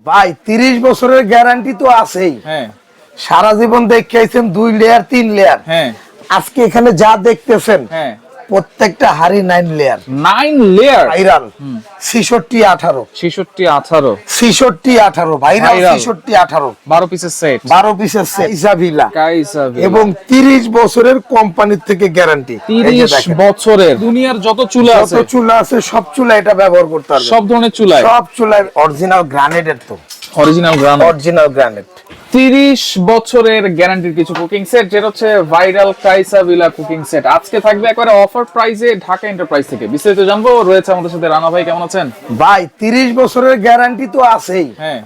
ভাই 30 বছরের গ্যারান্টি তো আছেই। হ্যাঁ, সারা জীবন দেখাইছেন 2 লেয়ার 3 লেয়ার। হ্যাঁ, আজকে এখানে যা দেখতেছেন হ্যাঁ, প্রত্যেকটা হাড়ি 9 layer. 9 layer viral 66 18 66 18 66 18 viral Viral। 66 18 12 পিসের সেট 12 পিসের ইসাবিলা কাইসা এবং 30 বছরের কোম্পানির থেকে গ্যারান্টি। 30 বছরের দুনিয়ার যত চুলা যত আছে চুলা আছে সব চুলা এটা ব্যবহার করতে পারবে। সব ধরনের চুলায় সব চুলায় অরিজিনাল গ্রানাইটের তো অরিজিনাল গ্রানাইট অরিজিনাল গ্রানাইট। 30 বছরের গ্যারান্টির কিছু কুকিং সেট যেটা হচ্ছে ভাইরাল কাইসাবিলা কুকিং সেট আজকে থাকবে একবারে অফার প্রাইসে ঢাকা এন্টারপ্রাইজ থেকে। বিস্তারিত জানবো, রয়েছে আমাদের সাথে রানা ভাই। কেমন আছেন ভাই 30 বছরের গ্যারান্টি তো আছেই। হ্যাঁ,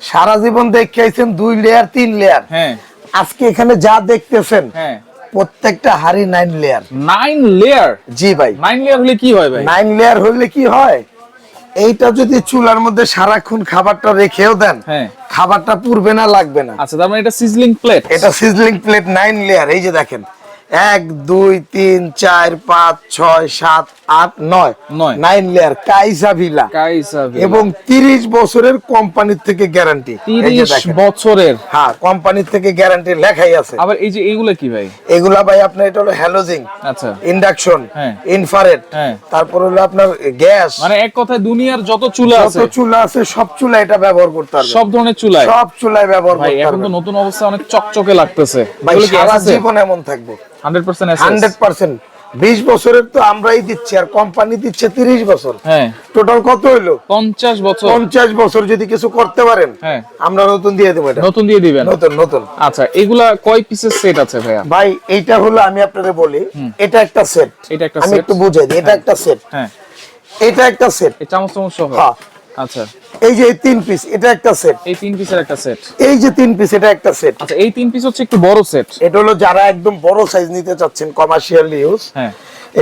সারা জীবন দেখাইছেন 2 লেয়ার 3 লেয়ার। হ্যাঁ, আজকে এখানে যা দেখতেছেন হ্যাঁ, প্রত্যেকটা হাড়ি 9 লেয়ার। 9 লেয়ার। জি ভাই, 9 লেয়ার হলে কি হয় ভাই? 9 লেয়ার হলে কি হয়, এইটা যদি চুলার মধ্যে সারাক্ষণ খাবারটা রেখেও দেন, হ্যাঁ, খাবারটা পুড়বে না, লাগবে না। আচ্ছা, তার মানে এটা সিজলিং প্লেট। এটা সিজলিং প্লেট 9 লেয়ার। এই যে দেখেন 1 2 3 4 5 6 7 8 9 9 লেয়ার কাইসাভিলা কাইসাবিলা এবং 30 বছরের কোম্পানির থেকে গ্যারান্টি। এই যে 30 দেখেন, বছরের। হ্যাঁ কোম্পানির থেকে গ্যারান্টি লেখাই আছে। আবার এই যে এইগুলা কি ভাই? এগুলা ভাই আপনার এটা হলো হ্যালোজিং, আচ্ছা, ইন্ডাকশন, হ্যাঁ, ইনফ্রারেড, হ্যাঁ, তারপর হলো আপনার গ্যাস। মানে এক কথায় দুনিয়ার যত চুলা যত আছে চুলা আছে সব চুলা এটা ব্যবহার করতে পারবে। সব ধরনের চুলায়। সব চুলায় ব্যবহার ভাই করতে এখন তো পারবে। নতুন অবস্থা অনেক চকচকে লাগতেছে। ভাই এগুলো কি সারা আছে? জীবন এমন থাকবো 100% আছে। 100%। 20 বছরের তো আমরাই দিচ্ছি আর কোম্পানি দিচ্ছে 30 বছর। হ্যাঁ, টোটাল কত হইলো? 50 বছর। 50 বছর যদি কিছু করতে পারেন, হ্যাঁ, আমরা নতুন দিয়ে দেবো। এটা নতুন দিয়ে দিবেন। নতুন নতুন। আচ্ছা, এগুলা কয় পিসের সেট আছে ভাইয়া? ভাই এইটা হলো, আমি আপনাদের বলি, এটা একটা সেট। এটা একটা আমি সেট। একটু বুঝাই দিই, এটা একটা সেট, হ্যাঁ, এটা একটা সেট। এই চামচ চামচ সহ। হ্যাঁ, আচ্ছা, এই যে 3 পিস এটা একটা সেট। এই 3 পিসের একটা সেট। এই যে 3 পিস এটা একটা সেট। আচ্ছা, এই 3 পিস হচ্ছে একটু বড় সেট। এটা হলো যারা একদম বড় সাইজ নিতে চাচ্ছেন, কমার্শিয়াল ইউজ, হ্যাঁ,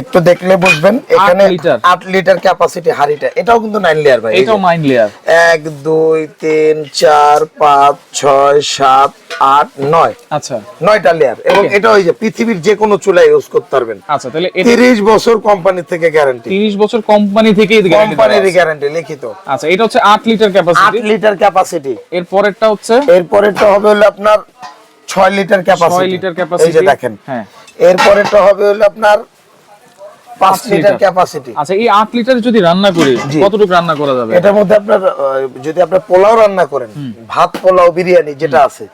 একটু দেখলে বুঝবেন। এখানে 8 লিটার। 8 লিটার ক্যাপাসিটি হাড়িটা। এটাও কিন্তু 9 লেয়ার ভাই। এটাও 9 লেয়ার। 1 2 3 4 5 6 7 8 9। আচ্ছা, 9টা লেয়ার। এবং Okay. এটা ওই যে পৃথিবীর যে কোনো চুলায় ইউজ করতে পারবেন। আচ্ছা, তাহলে এটা 30 বছর কোম্পানি থেকে গ্যারান্টি। 30 বছর কোম্পানি থেকেই গ্যারান্টি দেওয়া কোম্পানির আছে। গ্যারান্টি লিখিত। আচ্ছা, এটা হচ্ছে 8 লিটার 8 ক্যাপাসিটি। Litre capacity. এর পরেরটা হচ্ছে এরপরেরটা হবে হলো আপনার 6 লিটার 6 ক্যাপাসিটি। লিটার এই যে ক্যাপাসিটি। দেখেন। হ্যাঁ, এরপরেরটা হবে হলো আপনার 5 লিটার ক্যাপাসিটি। আচ্ছা, এই 8 লিটার যদি রান্না করি জি। কতটুকু রান্না করা যাবে? এটার মধ্যে আপনার যদি আপনার পোলাও রান্না করেন, ভাত পোলাও বিরিয়ানি যেটা আছে,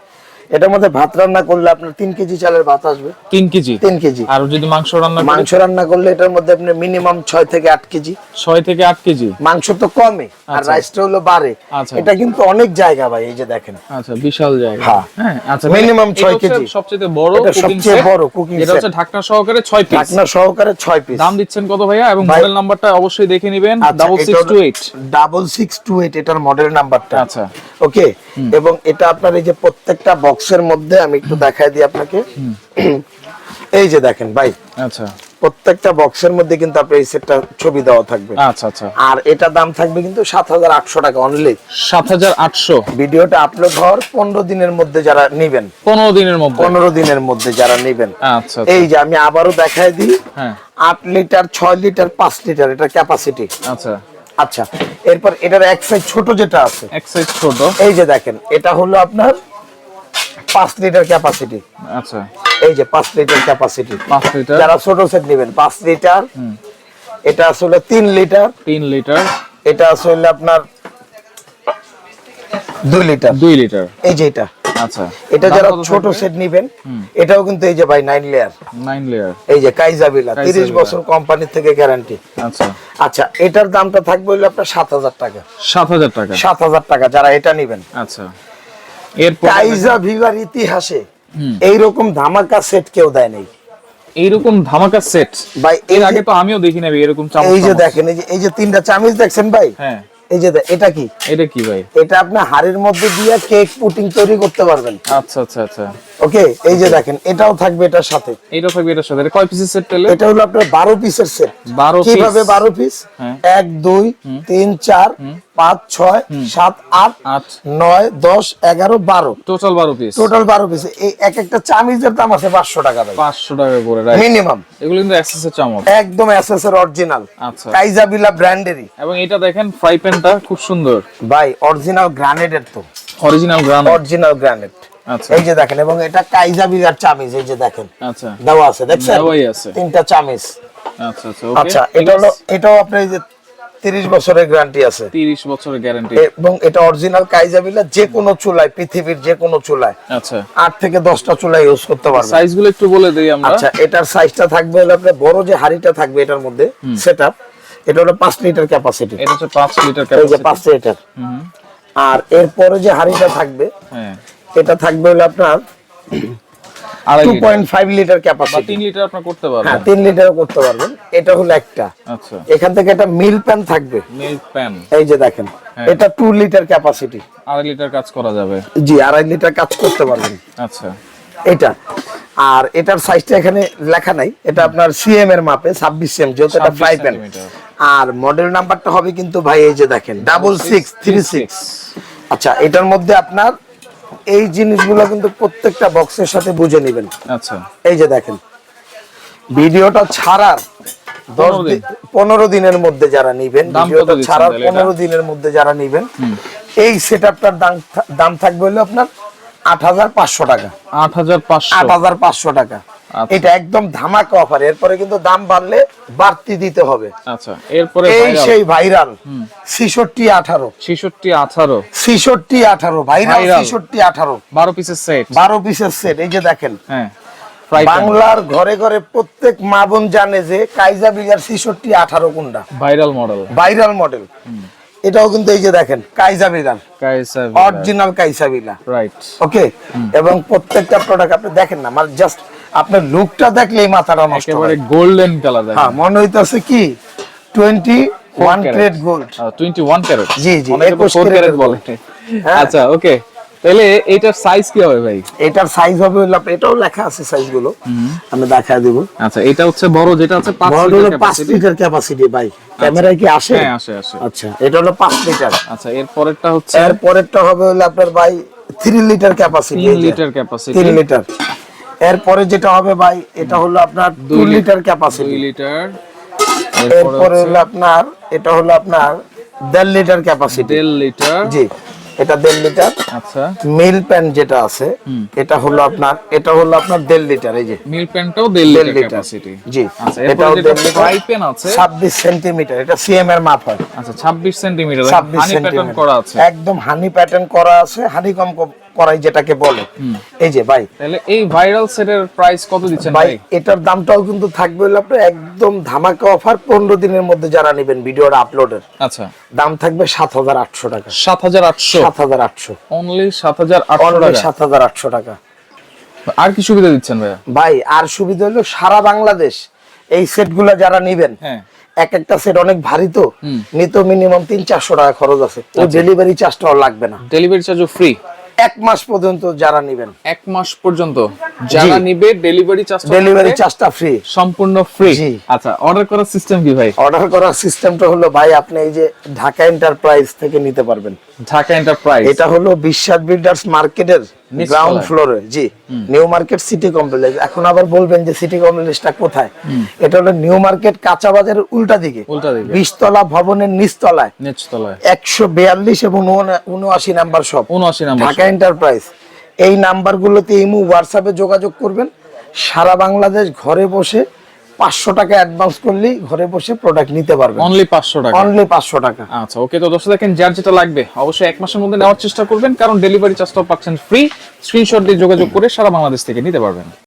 এটার মধ্যে ভাত রান্না করলে আপনার 3 কেজি চালের ভাত আসবে। 3 কেজি। 3 কেজি। আর যদি মাংস রান্না করি? মাংস রান্না করলে এটার মধ্যে আপনি মিনিমাম 6 থেকে 8 কেজি। 6 থেকে 8 কেজি। মাংস তো কমে আর আচ্ছা। রাইসটা হলো বাড়ে। আচ্ছা। এটা কিন্তু অনেক জায়গা ভাই, এই যে দেখেন। আচ্ছা, বিশাল জায়গা। হ্যাঁ। হ্যাঁ, আচ্ছা, Minimum এটা 6 হচ্ছে কেজি। সবচেয়ে বড় এটা কুকিং সবচেয়ে সেট। বড় কুকিং এটা হচ্ছে সেট। ঢাকনা সহকারে 6 পিস। ঢাকনা সহকারে 6 পিস। দাম দিচ্ছেন কত ভাইয়া? এবং ভাই- মডেল নাম্বারটা অবশ্যই দেখে নেবেন। আচ্ছা, 6628। 6628 এটার মডেল নাম্বারটা। আচ্ছা, ওকে। এবং এটা আপনার এই যে প্রত্যেকটা বক্সের মধ্যে আমি একটু দেখাই দিই আপনাকে। এই যে দেখেন ভাই, আচ্ছা, প্রত্যেকটা বক্সের মধ্যে কিন্তু আপনার এই সেটটা ছবি দেওয়া থাকবে। আচ্ছা, আচ্ছা। আর এটা দাম থাকবে কিন্তু 7800 টাকা অনলি। 7800। ভিডিওটা আপলোড হওয়ার 15 দিনের মধ্যে যারা নেবেন, 15 দিনের মধ্যে। 15 দিনের মধ্যে যারা নেবেন। আচ্ছা, এই যে আমি আবারও দেখাই দিই, হ্যাঁ, 8 লিটার 6 লিটার 5 লিটার এটা ক্যাপাসিটি। আচ্ছা, আচ্ছা, এরপর এটার এক সাইজ ছোট যেটা আছে, এক সাইজ ছোট। এই যে দেখেন, এটা হলো আপনার 5 লিটার ক্যাপাসিটি। আচ্ছা, এই যে 5 লিটার ক্যাপাসিটি। 5 লিটার। যারা ছোট সেট নেবেন 5 লিটার। এটা আসলে 3 লিটার। 3 লিটার। এটা আসলে আপনার 2 লিটার। 2 লিটার। এই যে এটা, আচ্ছা, এটা দাম যারা কত ছোট থাকবে? সেট নেবেন, এটাও কিন্তু এই যে ভাই 9 লেয়ার। 9 লেয়ার। এই যে কাইজাবিলা 30 কাইজাবিলা। বছর কোম্পানি থেকে গ্যারান্টি। আচ্ছা, আচ্ছা, এটার দামটা থাকবে হলো আপনার 7000 টাকা। 7000 টাকা। 7000 টাকা যারা এটা নেবেন। আচ্ছা, এরপর কাইজাভিলার ইতিহাসে এইরকম ধামাকা সেট কেউ দেয় নাই এইরকম ধামাকা সেট ভাই। এর আগে তো আমিও দেখি না এরকম চামচ। এই যে দেখেন, এই যে 3টা চামচ দেখছেন ভাই। হ্যাঁ, এই যে এটা কি? এটা কি ভাই? এটা আপনি হাড়ির মধ্যে দিয়ে কেক পুটিং তৈরি করতে পারবেন। আচ্ছা, আচ্ছা, আচ্ছা। ওকে, এই যে দেখেন এটাও থাকবে এটার সাথে। এটা থাকবে এটার সাথে। এটা কয় পিসের সেট পেলে? এটা হলো আপনার 12 পিসের সেট। 12 পিস। কিভাবে 12 পিস? হ্যাঁ। 1 2 3 4 5 6 7 8 8 9 10 11 12, টোটাল 12 পিস। Total 12 piece. এই এক একটা চামিজের দাম আছে 500 টাকা ভাই, 500 টাকা করে, রাইট? মিনিমাম। এগুলো কিন্তু এসএস এর চামচ, একদম এসএস এর অরিজিনাল, আচ্ছা। কাইজাবিলা ব্র্যান্ডেরই। এবং এটা দেখেন ফ্রাই প্যানটা খুব সুন্দর ভাই অরিজিনাল গ্রানেডের তো, অরিজিনাল গ্রানাইট। Original granite. আচ্ছা এই যে দেখেন, এবং এটা কাইজাবিলার চামিজ, এই যে দেখেন আচ্ছা দেওয়া আছে, দেখছেন? দেওয়াই আছে। তিনটা চামিজ। আচ্ছা আচ্ছা ওকে। আচ্ছা, এটা হলো, এটাও আপনার এই যে 30 বছরের গ্যারান্টি আছে, 30 বছরের গ্যারান্টি। এবং এটা অরিজিনাল কাইজাবিলা, যে কোনো চুলায়, পৃথিবীর যে কোনো চুলায় আচ্ছা 8 থেকে 10টা চুলায় ইউজ করতে পারবেন। সাইজগুলো একটু বলে দেই আমরা। আচ্ছা, এটার সাইজটা থাকবে হলো আপনার বড় যে হাড়িটা থাকবে এটার মধ্যে সেটআপ, এটা হলো 5 লিটার ক্যাপাসিটি। এটা হচ্ছে 5 লিটার এই যে ক্যাপাসিটি। 5 লিটার। আর এরপরে যে হাড়িটা থাকবে হ্যাঁ, এটা থাকবে হলো আপনার 2.5 লিটার বা ক্যাপাসিটি। 3 লিটার আপনি করতে হ্যাঁ, পারবেন। 3 লিটার করতে পারবেন। এটা হলো একটা। আচ্ছা এখান থেকে একটা মিল প্যান থাকবে, মিল্ক প্যান, এই যে দেখেন, হ্যাঁ। এটা 2 লিটার ক্যাপাসিটি। 2.5 লিটার কাজ করা যাবে। জি, 2.5 লিটার কাজ করতে পারবেন আচ্ছা এটা। আর এটার সাইজটা এখানে লেখা নাই, এটা আপনার সিএম এর মাপে 26 সিএম, যেহেতু এটা 26 ফ্রাই প্যান। সেন্টিমিটার। আর মডেল নাম্বারটা হবে কিন্তু ভাই এই যে দেখেন 6636। আচ্ছা, এটার মধ্যে আপনার এই জিনিসগুলো কিন্তু প্রত্যেকটা বক্সের সাথে বুঝে নেবেন। আচ্ছা এই যে দেখেন, ভিডিওটা ছাড়ার 15 দিনের মধ্যে যারা নিবেন, দাম কত ভিডিওটা দিচ্ছেন ছাড়ার তাহলে এটা? 15 দিনের মধ্যে যারা নিবেন, এই সেটআপটার দাম থাকবে হলো আপনার 8500 টাকা। 8500। 8500 টাকা। আচ্ছা। এটা একদম ধামাকা অফার। এরপরে কিন্তু দাম বাড়লে বাড়তি দিতে হবে। আচ্ছা এরপরে এই সেই ভাইরাল 6618, 6618 6618 ভাইরাল, Viral। 6618 12 পিসের সেট। 12 পিসের সেট। এই যে দেখেন, হ্যাঁ ফ্রাই প্যান, বাংলার ঘরে ঘরে প্রত্যেক মা বোন জানে যে কাইজাবিলার 6618 কোনটা, ভাইরাল মডেল। Viral model. এটাও কিন্তু এই যে দেখেন কাইজাবিলার, কাইসা অরিজিনাল কাইজাবিলা, রাইট। ওকে। এবং প্রত্যেকটা প্রোডাক্ট আপনি দেখেন না, মানে জাস্ট আপনার লুকটা দেখলেই মাথাটা নষ্ট একেবারে হয়। গোল্ডেন কালার হ্যাঁ, দেখেন। মনে হইতাছে কি 21 ক্যারেট গোল্ড। 21 ক্যারেট। জি, জি, অনেকে 21 4 ক্যারেট ক্যারেট বলে। হ্যাঁ। আচ্ছা ওকে, তাহলে এইটার সাইজ কি হবে ভাই? এটার সাইজ হবে হলো এটাও লেখা আছে সাইজগুলো, আমি দেখায় দেব। আচ্ছা এটা হচ্ছে বড়, যেটা হচ্ছে 5 বড় হলো লিটার 5 ক্যাপাসিটি। লিটার ক্যাপাসিটি ভাই। ক্যামেরায় কি আসে? হ্যাঁ আসে আসে। আচ্ছা, এটা হলো 5 লিটার। আচ্ছা এর পরেরটা হচ্ছে এর পরেরটা হবে হলো আপনার ভাই 3 litre capacity. 3 litre capacity. 3 litre. এরপরে যেটা হবে ভাই, এটা হলো আপনার 2 লিটার 2 ক্যাপাসিটি। লিটার। এরপরে হলো আপনার, এটা হলো আপনার 1.5 লিটার ক্যাপাসিটি। 1.5 লিটার। জি, এটা 1.5 লিটার। আচ্ছা মিল প্যান যেটা আছে, এটা হলো আপনার 1.5 লিটার। এই যে মিল্ক প্যানটাও 1.5 1.5 লিটার লিটার। ক্যাপাসিটি। জি, আচ্ছা এটাও এরপরে যেটা 1.5 লিটার। ফ্রাই প্যান আছে 26 সেন্টিমিটার, এটা সিএম এর মাপ হয়। আচ্ছা 26 সেন্টিমিটার, 26 হানি প্যাটার্ন সেন্টিমিটার করা আছে। একদম হানি প্যাটার্ন করা আছে, হানি কম করাই যেটাকে বলে। এই যে ভাই, তাহলে এই ভাইরাল সেটের প্রাইস কত দিচ্ছেন ভাই ভাই? এটার দামটাও কিন্তু থাকবে হলো আপনার একদম ধামাকা অফার। 15 দিনের মধ্যে যারা নেবেন ভিডিওটা আপলোডের, আচ্ছা দাম থাকবে 7800 টাকা। 7800। 7800, অনলি 7800 অনলি টাকা। 7800 টাকা। আর কি সুবিধা দিচ্ছেন ভাইয়া? ভাই আর সুবিধা হলো সারা বাংলাদেশ এই সেটগুলো যারা নেবেন, হ্যাঁ এক একটা সেট অনেক ভারী তো, নিতে মিনিমাম 300-400 টাকা খরচ আছে। ওই ডেলিভারি চার্জটাও লাগবে না। ডেলিভারি চার্জও ফ্রি 1 মাস পর্যন্ত যারা নেবেন, 1 মাস পর্যন্ত যারা নিবে ডেলিভারি চার্জ, ডেলিভারি চার্জটা ফ্রি, সম্পূর্ণ ফ্রি। জি। আচ্ছা অর্ডার করার সিস্টেম কি ভাই? অর্ডার করার সিস্টেমটা হলো ভাই, আপনি এই যে ঢাকা এন্টারপ্রাইজ থেকে নিতে পারবেন। ঢাকা এন্টারপ্রাইজ, এটা হলো বিশ্বাস বিল্ডার্স মার্কেটের নিচতলায়। গ্রাউন্ড ফ্লোরে। জি, নিউ মার্কেট সিটি কমপ্লেক্স। এখন আবার বলবেন যে সিটি কমপ্লেক্সটা কোথায়? এটা হলো নিউ মার্কেট কাঁচা বাজারের উল্টা দিকে, উল্টা দিকে 20 তলা ভবনের নিচতলায়, নিচতলায় 142 এবং 79 number shop, 79 number. Dhaka enterprise. এই নাম্বারগুলোতে ইমো হোয়াটসঅ্যাপে যোগাযোগ করবেন। সারা বাংলাদেশ ঘরে বসে 500 টাকা অ্যাডভান্স করলেই ঘরে বসে প্রোডাক্ট নিতে পারবেন। অনলি 500 টাকা। অনলি 500 টাকা। আচ্ছা ওকে, তো দর্শক দেখেন, যার যেটা লাগবে অবশ্যই 1 মাসের মধ্যে নেওয়ার চেষ্টা করবেন, কারণ ডেলিভারি চার্জটাও পাচ্ছেন ফ্রি। স্ক্রিনশট দিয়ে যোগাযোগ করে সারা বাংলাদেশ থেকে নিতে পারবেন।